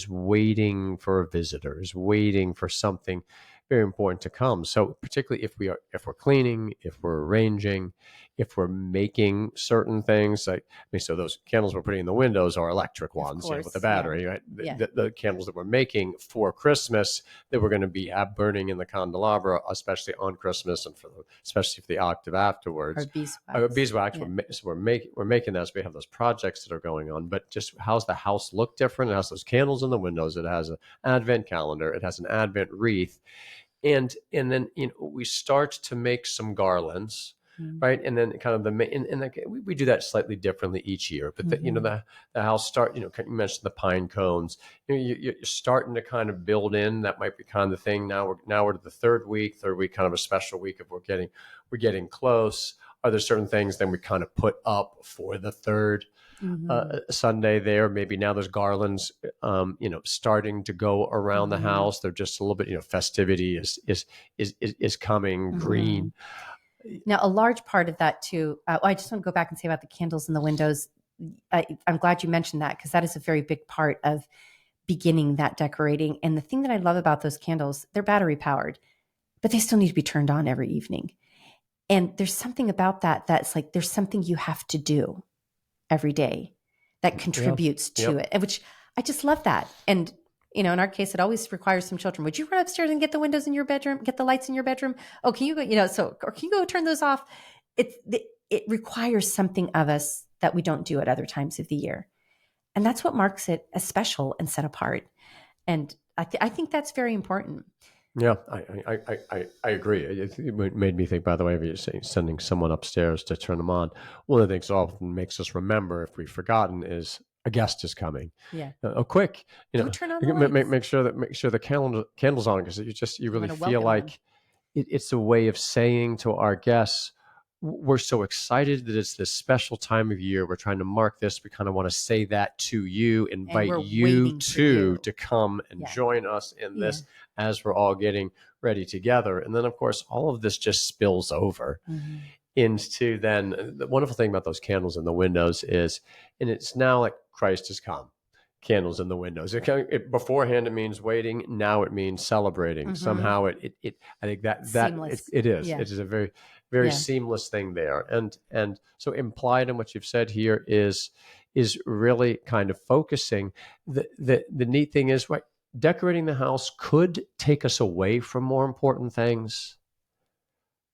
waiting for a visitor, is waiting for something very important to come. So particularly if we're cleaning, if we're arranging, if we're making certain things, like, I mean, so those candles we're putting in the windows are electric
Of
ones, with a
course. Yeah.
battery, right?
Yeah.
The candles that we're making for Christmas that we're going to be burning in the candelabra, especially on Christmas, and especially for the octave afterwards.
Or beeswax.
Beeswax.
Yeah.
So we're making that. So we have those projects that are going on. But just, how's the house look different? It has those candles in the windows. It has an Advent calendar. It has an Advent wreath, and then we start to make some garlands. Right, and then kind of we do that slightly differently each year. But the house start. You mentioned the pine cones. You're starting to kind of build in. That might be kind of the thing. Now we're to the third week, kind of a special week of we're getting close. Are there certain things then we kind of put up for the third Sunday there? Maybe now there's garlands, starting to go around the house. They're just a little bit, festivity is coming. Green.
Now, a large part of that too, I just want to go back and say about the candles in the windows. I'm glad you mentioned that, because that is a very big part of beginning that decorating. And the thing that I love about those candles, they're battery powered, but they still need to be turned on every evening. And there's something about that that's like, there's something you have to do every day that contributes to it, and which I just love that. And in our case, it always requires some children. Would you run upstairs and get the windows in your bedroom, get the lights in your bedroom? Oh, can you go, or can you go turn those off? It requires something of us that we don't do at other times of the year. And that's what marks it as special and set apart. And I think that's very important.
Yeah, I agree. It made me think, by the way, of you saying sending someone upstairs to turn them on. One of the things often makes us remember, if we've forgotten, is a guest is coming.
Yeah.
Quick,
Go turn on the lights.
make sure the candles on, because you really feel like it's a way of saying to our guests, we're so excited that it's this special time of year. We're trying to mark this. We kind of want to say that to you, invite you to come and join us in this as we're all getting ready together. And then, of course, all of this just spills over into then the wonderful thing about those candles in the windows is, and it's now like Christ has come. Candles in the windows. Beforehand, it means waiting. Now it means celebrating. Somehow, I think that it is.
Yeah.
It is a very, very seamless thing there. And so implied in what you've said here is really kind of focusing. The neat thing is, right, decorating the house could take us away from more important things.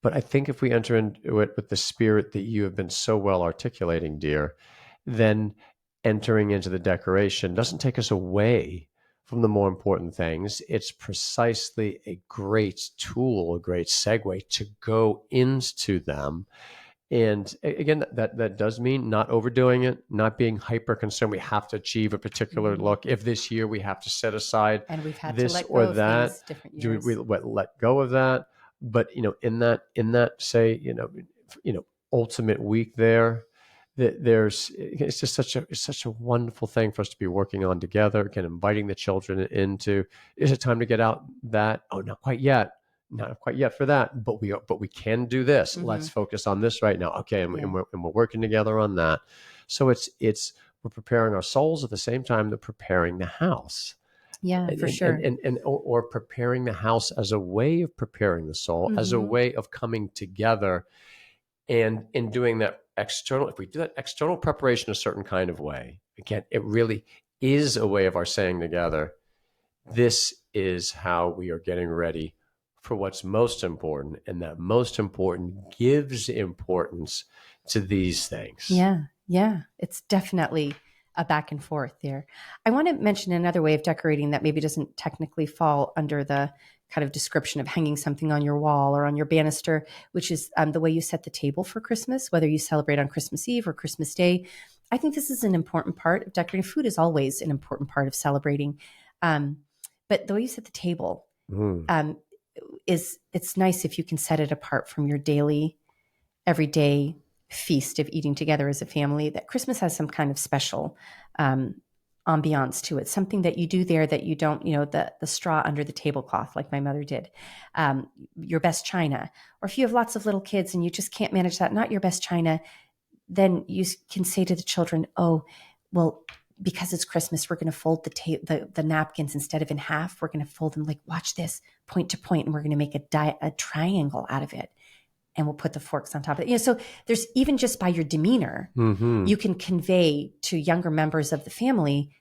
But I think if we enter into it with the spirit that you have been so well articulating, dear, then entering into the decoration doesn't take us away from the more important things. It's precisely a great tool, a great segue to go into them. And again, that does mean not overdoing it, not being hyper concerned. We have to achieve a particular look. If this year we have to set aside
and we've had
this
to let go
or
of
that,
things different years.
do we let go of that? But in that say ultimate week there, it's just such a wonderful thing for us to be working on together. Again, inviting the children into, is it time to get out that? Oh, not quite yet for that, but we can do this. Let's focus on this right now. Okay, and we're working together on that. So it's we're preparing our souls at the same time that preparing the house.
Yeah, for sure.
Or preparing the house as a way of preparing the soul, as a way of coming together, and in doing that external. If we do that external preparation a certain kind of way, again, it really is a way of our saying together, this is how we are getting ready for what's most important, and that most important gives importance to these things.
Yeah, it's definitely a back and forth there. I want to mention another way of decorating that maybe doesn't technically fall under the kind of description of hanging something on your wall or on your banister, which is the way you set the table for Christmas, whether you celebrate on Christmas Eve or Christmas Day. I think this is an important part of decorating. Food is always an important part of celebrating. But the way you set the table it's nice if you can set it apart from your daily, everyday feast of eating together as a family. That Christmas has some kind of special on ambiance to it, something that you do there that you don't, the straw under the tablecloth, like my mother did, your best china. Or if you have lots of little kids and you just can't manage that, not your best china, then you can say to the children, oh, well, because it's Christmas, we're going to fold the napkins instead of in half. We're going to fold them like, watch this, point to point, and we're going to make a triangle out of it. And we'll put the forks on top of it. So there's, even just by your demeanor, you can convey to younger members of the family,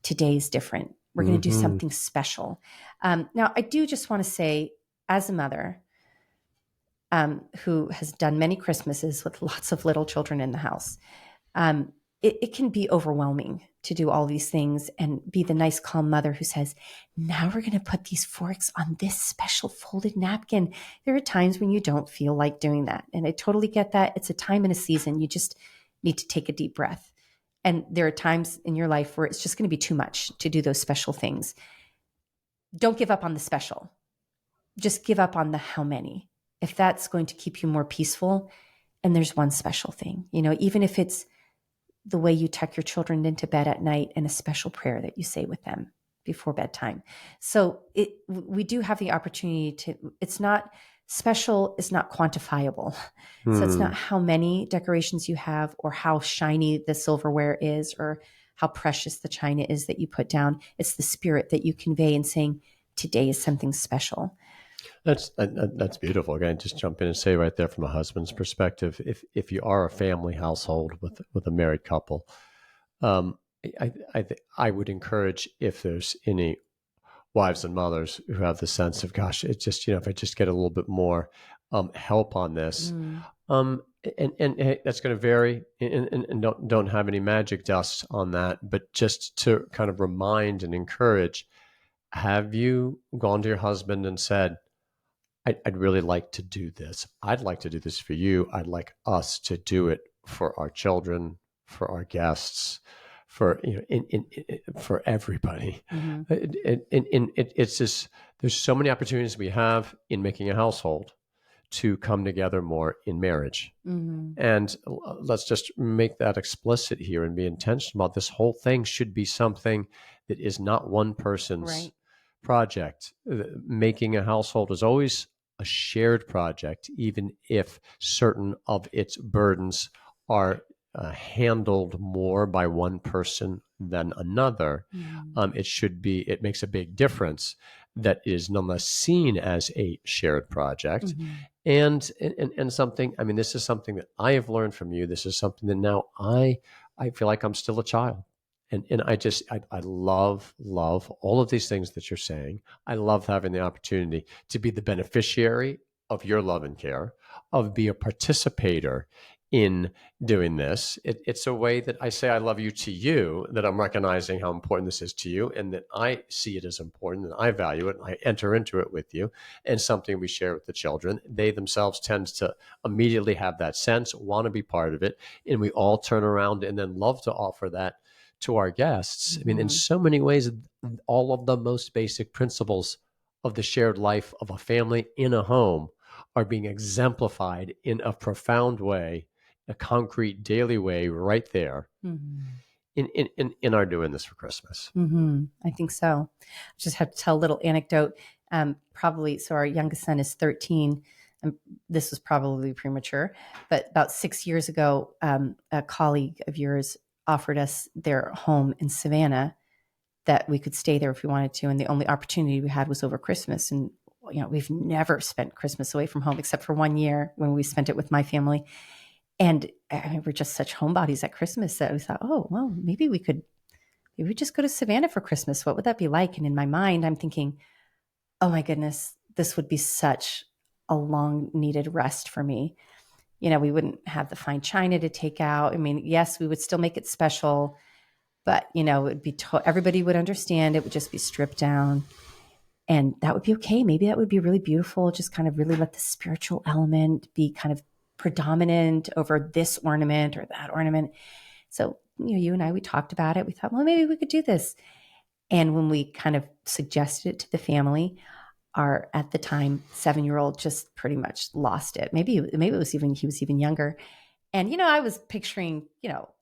today's different. We're going to do something special. Now, I do just want to say, as a mother who has done many Christmases with lots of little children in the house, it can be overwhelming to do all these things and be the nice, calm mother who says, now we're going to put these forks on this special folded napkin. There are times when you don't feel like doing that. And I totally get that. It's a time and a season. You just need to take a deep breath. And there are times in your life where it's just going to be too much to do those special things. Don't give up on the special. Just give up on the how many. If that's going to keep you more peaceful, and there's one special thing, even if it's the way you tuck your children into bed at night and a special prayer that you say with them before bedtime. So we do have the opportunity to, it's not special, it's not quantifiable. So it's not how many decorations you have or how shiny the silverware is or how precious the china is that you put down. It's the spirit that you convey in saying, today is something special.
That's beautiful. Again, just jump in and say right there from a husband's perspective, if you are a family household with a married couple, I would encourage, if there's any wives and mothers who have the sense of, gosh, it's just, if I just get a little bit more help on this, and hey, that's going to vary, and don't have any magic dust on that, but just to kind of remind and encourage, have you gone to your husband and said, I'd really like to do this. I'd like to do this for you. I'd like us to do it for our children, for our guests, for for everybody. It's just, there's so many opportunities we have in making a household to come together more in marriage. And let's just make that explicit here and be intentional about this whole thing should be something that is not one person's project. Making a household is always a shared project, even if certain of its burdens are handled more by one person than another. It makes a big difference that is nonetheless seen as a shared project. And something, this is something that I have learned from you. This is something that now I feel like I'm still a child. And I love all of these things that you're saying. I love having the opportunity to be the beneficiary of your love and care, of be a participator in doing this. It's a way that I say I love you to you, that I'm recognizing how important this is to you, and that I see it as important, and I value it, and I enter into it with you, and something we share with the children. They themselves tend to immediately have that sense, want to be part of it, and we all turn around and then love to offer that to our guests. In so many ways, all of the most basic principles of the shared life of a family in a home are being exemplified in a profound way, a concrete daily way right there in our doing this for Christmas.
I think so. I just have to tell a little anecdote. So our youngest son is 13. This was probably premature, but about 6 years ago, a colleague of yours offered us their home in Savannah that we could stay there if we wanted to. And the only opportunity we had was over Christmas. And, we've never spent Christmas away from home except for 1 year when we spent it with my family. And we're just such homebodies at Christmas that we thought, oh, well, maybe we just go to Savannah for Christmas. What would that be like? And in my mind, I'm thinking, oh my goodness, this would be such a long needed rest for me. We wouldn't have the fine china to take out. Yes, we would still make it special, but it would be everybody would understand. It would just be stripped down, and that would be okay. Maybe that would be really beautiful. Just kind of really let the spiritual element be kind of predominant over this ornament or that ornament. So, you and I, we talked about it. We thought, well, maybe we could do this. And when we kind of suggested it to the family, our, at the time, 7-year-old just pretty much lost it. Maybe it was even, he was even younger. And, I was picturing,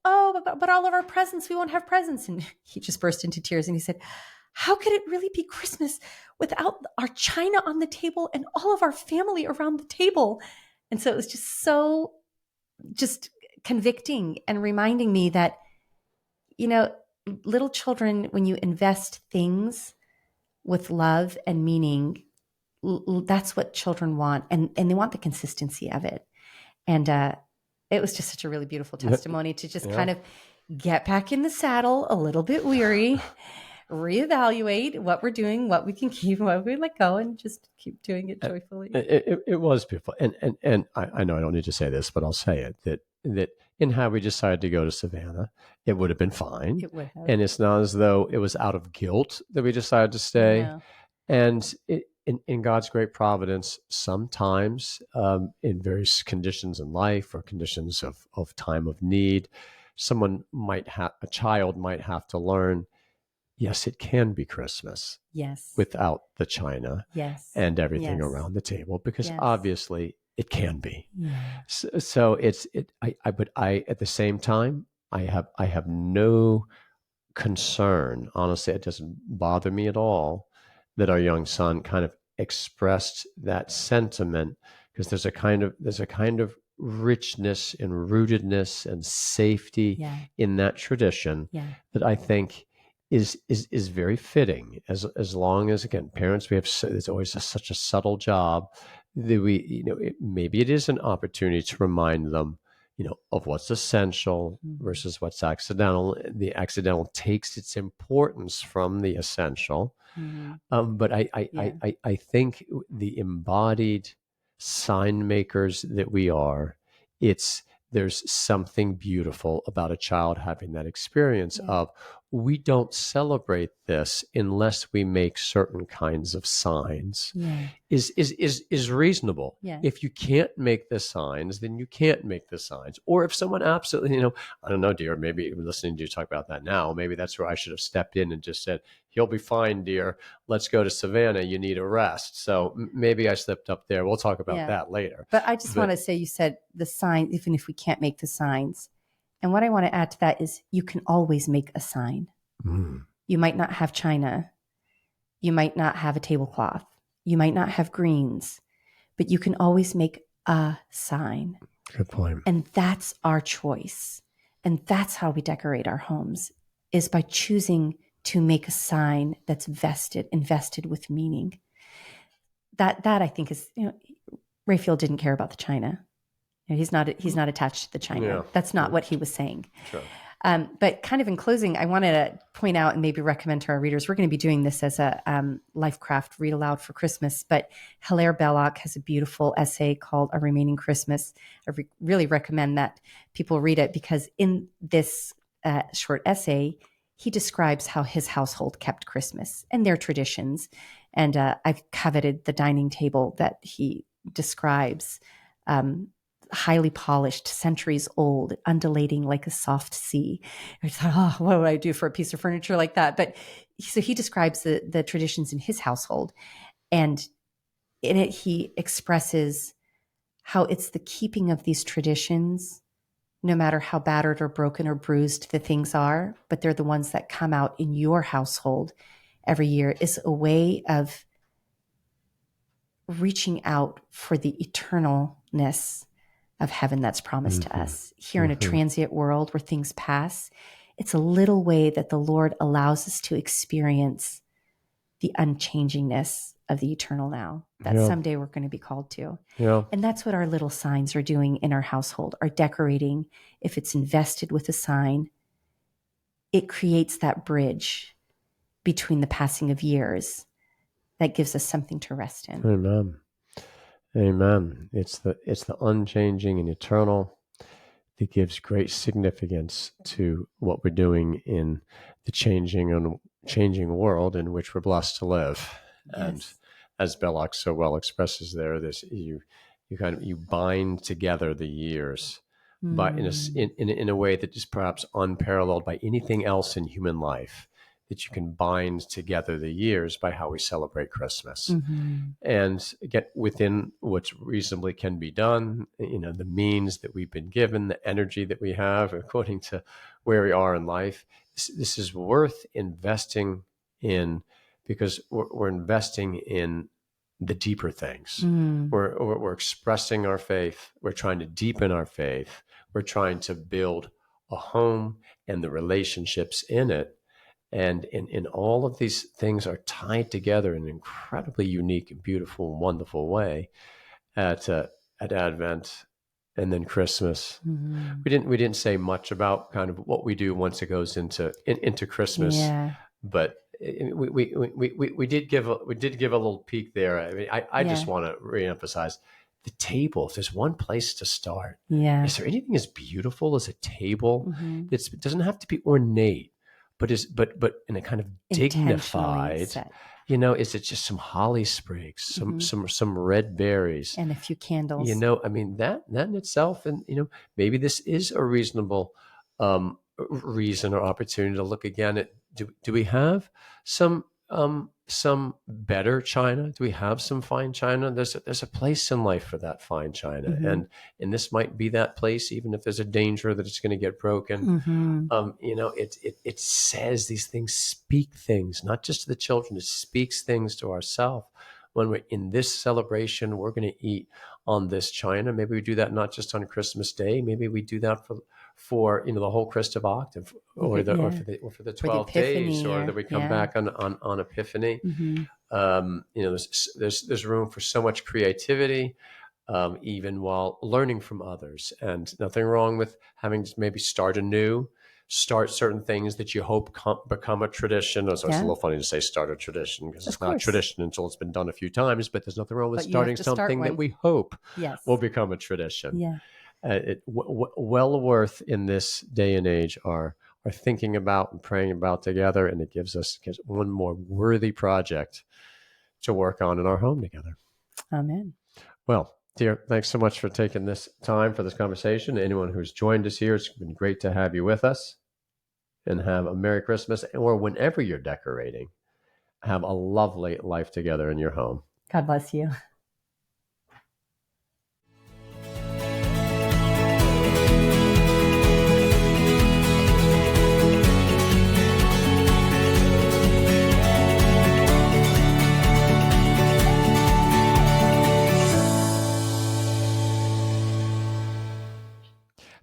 oh, but all of our presents, we won't have presents. And he just burst into tears and he said, how could it really be Christmas without our china on the table and all of our family around the table? And so it was just so just convicting and reminding me that, little children, when you invest things with love and meaning, that's what children want. And they want the consistency of it. And it was just such a really beautiful testimony to just kind of get back in the saddle, a little bit weary, reevaluate what we're doing, what we can keep, what we let go, and just keep doing it joyfully.
It was beautiful. And I know I don't need to say this, but I'll say it, that in how we decided to go to Savannah, it would have been fine.
It would have.
And it's not as though it was out of guilt that we decided to stay.
No.
And in God's great providence, sometimes in various conditions in life or conditions of time of need, a child might have to learn, yes, it can be Christmas.
Yes.
Without the china.
Yes.
And everything
Yes.
around the table, because
Yes.
obviously it can be.
Yeah.
So but at the same time, I have no concern. Honestly, it doesn't bother me at all that our young son kind of expressed that sentiment, because there's a kind of richness and rootedness and safety in that tradition that I think is very fitting. As long as, again, parents, there's always such a subtle job that maybe it is an opportunity to remind them, of what's essential versus what's accidental. The accidental takes its importance from the essential. But I think the embodied sign makers that we are, there's something beautiful about a child having that experience of, we don't celebrate this unless we make certain kinds of signs. Is reasonable. If you can't make the signs, then you can't make the signs. Or if someone absolutely, I don't know, dear, maybe listening to you talk about that now, maybe that's where I should have stepped in and just said, he'll be fine, dear. Let's go to Savannah. You need a rest. So maybe I slipped up there. We'll talk about that later.
But I just want to say, you said the signs, even if we can't make the signs. And what I want to add to that is, you can always make a sign. You might not have china. You might not have a tablecloth. You might not have greens, but you can always make a sign.
Good point.
And that's our choice. And that's how we decorate our homes, is by choosing to make a sign that's invested with meaning. That I think is, Raphael didn't care about the china. He's not attached to the china.
Yeah.
That's not what he was saying.
Sure.
But kind of in closing, I wanted to point out and maybe recommend to our readers, we're going to be doing this as a LifeCraft read aloud for Christmas, but Hilaire Belloc has a beautiful essay called A Remaining Christmas. I really recommend that people read it, because in this short essay, he describes how his household kept Christmas and their traditions. And I've coveted the dining table that he describes, highly polished, centuries old, undulating like a soft sea. I thought, what would I do for a piece of furniture like that? But so he describes the traditions in his household. And in it, he expresses how it's the keeping of these traditions, no matter how battered or broken or bruised the things are, but they're the ones that come out in your household every year, is a way of reaching out for the eternalness of heaven that's promised to us here in a transient world where things pass. It's a little way that the Lord allows us to experience the unchangingness of the eternal now that someday we're going to be called to. And that's what our little signs are doing in our household, are decorating. If it's invested with a sign, it creates that bridge between the passing of years that gives us something to rest in.
Amen. Amen. It's the unchanging and eternal that gives great significance to what we're doing in the changing world in which we're blessed to live.
Yes.
And as Belloc so well expresses there, this you bind together the years, but in a way that is perhaps unparalleled by anything else in human life. that you can bind together the years by how we celebrate Christmas.
Mm-hmm.
And get within what's reasonably can be done, the means that we've been given, the energy that we have according to where we are in life. This is worth investing in, because we're investing in the deeper things. We're expressing our faith. We're trying to deepen our faith. We're trying to build a home and the relationships in it. And in all of these things are tied together in an incredibly unique and beautiful and wonderful way at Advent and then Christmas.
Mm-hmm.
We didn't say much about kind of what we do once it goes into Christmas,
Yeah.
but we did give a little peek there. I mean, I just want to reemphasize the table. If there's one place to start, is there anything as beautiful as a table?
Mm-hmm.
It doesn't have to be ornate, but in a kind of dignified.
Set.
Is it just some holly sprigs, some red berries,
and a few candles?
I mean, that in itself, and maybe this is a reasonable reason or opportunity to look again at, do we have some better china? Do we have some fine china? There's a place in life for that fine china, and this might be that place, even if there's a danger that it's going to get broken. It says these things speak things, not just to the children. It speaks things to ourselves. When we're in this celebration, we're going to eat on this china. Maybe we do that not just on Christmas Day. Maybe we do that for the whole Christ Octave, or for the 12 days, or that we come back on Epiphany. There's room for so much creativity, even while learning from others, and nothing wrong with having to maybe start certain things that you hope become a tradition. So it's a little funny to say start a tradition, because it's not a tradition until it's been done a few times, but there's nothing wrong with starting something that we hope will become a tradition.
Yeah.
Well worth in this day and age are thinking about and praying about together, and it gives us one more worthy project to work on in our home together.
Amen.
Well, dear, thanks so much for taking this time for this conversation. Anyone who's joined us here, it's been great to have you with us. And have a Merry Christmas, or whenever you're decorating, have a lovely life together in your home.
God bless you.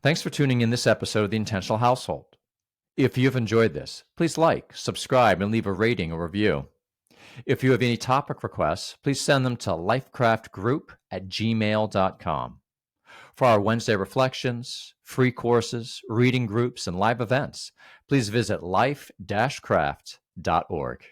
Thanks for tuning in this episode of The Intentional Household. If you've enjoyed this, please like, subscribe, and leave a rating or review. If you have any topic requests, please send them to lifecraftgroup@gmail.com. For our Wednesday reflections, free courses, reading groups, and live events, please visit life-craft.org.